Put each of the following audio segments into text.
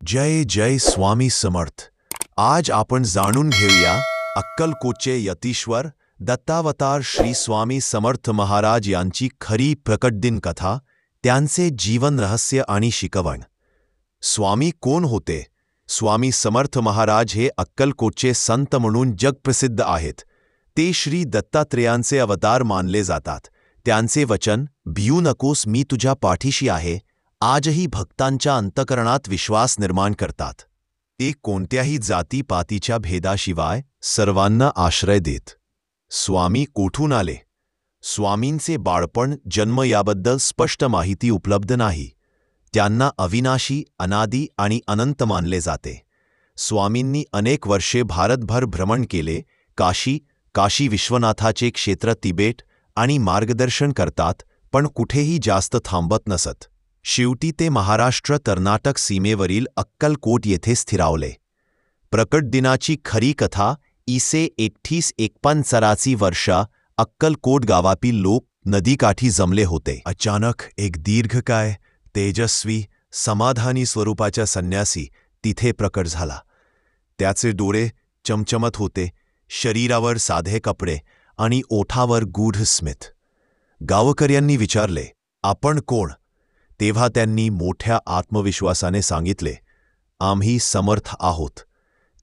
जय जय स्वामी समर्थ। आज आपण जाणून घेऊया अक्कलकोटचे यतीश्वर दत्तावतार श्री स्वामी समर्थ महाराज यांची खरी प्रकटदिन कथा, त्यांचे जीवन रहस्य आणि शिकवण। स्वामी कोण होते? स्वामी समर्थ महाराज हे अक्कलकोटचे संत म्हणून जगप्रसिद्ध आहेत। ते श्री दत्तात्रेयांचे अवतार मानले जातात। त्यांचे वचन, भिऊ नकोस, मी तुझ्या पाठीशी आहे, आजही भक्तांच्या अंतकरणात विश्वास निर्माण करतात। ते कोणत्याही जातीपातीच्या भेदाशिवाय सर्वांना आश्रय देत। स्वामी कोठून आले? स्वामींचे बाळपण, जन्म याबद्दल स्पष्ट माहिती उपलब्ध नाही। त्यांना अविनाशी, अनादी आणि अनंत मानले जाते। स्वामींनी अनेक वर्षे भारतभर भ्रमण केले, काशी विश्वनाथाचे क्षेत्र, तिबेट आणि मार्गदर्शन करतात, पण कुठेही जास्त थांबत नसत। शेवटी ते महाराष्ट्र कर्नाटक सीमेवरील अक्कलकोट येथे स्थिरावले। प्रकट दिनाची खरी कथा, इसे 1841 वर्षा अक्कलकोट गावातील लोक नदीकाठी जमले होते। अचानक एक दीर्घकाय, तेजस्वी, समाधानी स्वरूपाचा संन्यासी तिथे प्रकट झाला। त्याचे डोळे चमचमत होते, शरीरावर साधे कपडे आणि ओठावर गूढ स्मित। गावकऱ्यांनी विचारले, आपण कोण? तेव्हा त्यांनी मोठ्या आत्मविश्वासाने सांगितले, आम्ही समर्थ आहोत।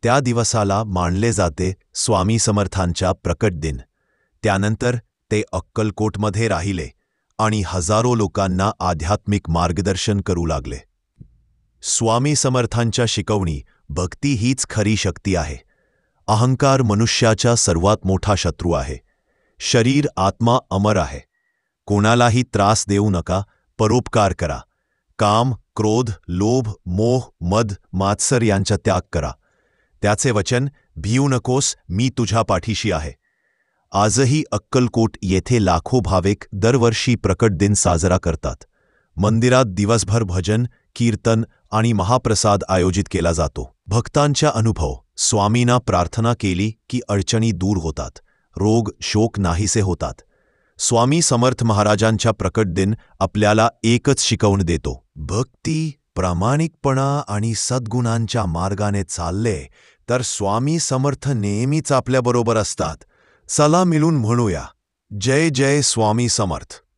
त्या दिवसाला मानले जाते स्वामी समर्थांचा प्रकट दिन। त्यानंतर ते अक्कलकोटमध्ये राहिले आणि हजारो लोकांना आध्यात्मिक मार्गदर्शन करू लागले। स्वामी समर्थांच्या शिकवणी, भक्ती हीच खरी शक्ती आहे। अहंकार मनुष्याचा सर्वात मोठा शत्रू आहे। शरीर, आत्मा अमर आहे। कोणालाही त्रास देऊ नका, परोपकार करा। काम, क्रोध, लोभ, मोह, मद, मात्सर यांचा त्याग करा। त्याचे वचन, भिऊ नकोस, मी तुझ्या पाठीशी आहे। आजही अक्कलकोट येथे लाखो भाविक दरवर्षी प्रकट दिन साजरा करतात। मंदिरात दिवसभर भजन, कीर्तन आणि महाप्रसाद आयोजित केला जातो। भक्तांचा अनुभव, स्वामींना प्रार्थना केली की अडचणी दूर होतात, रोग शोक नाहीसे होतात। स्वामी समर्थ महाराजांच्या प्रकट दिन आपल्याला एकच शिकवण देतो, भक्ती, प्रामाणिकपणा आणि सद्गुणांच्या मार्गाने चालले तर स्वामी समर्थ नेहमीच आपल्याबरोबर असतात। चला मिळून म्हणूया, जय जय स्वामी समर्थ।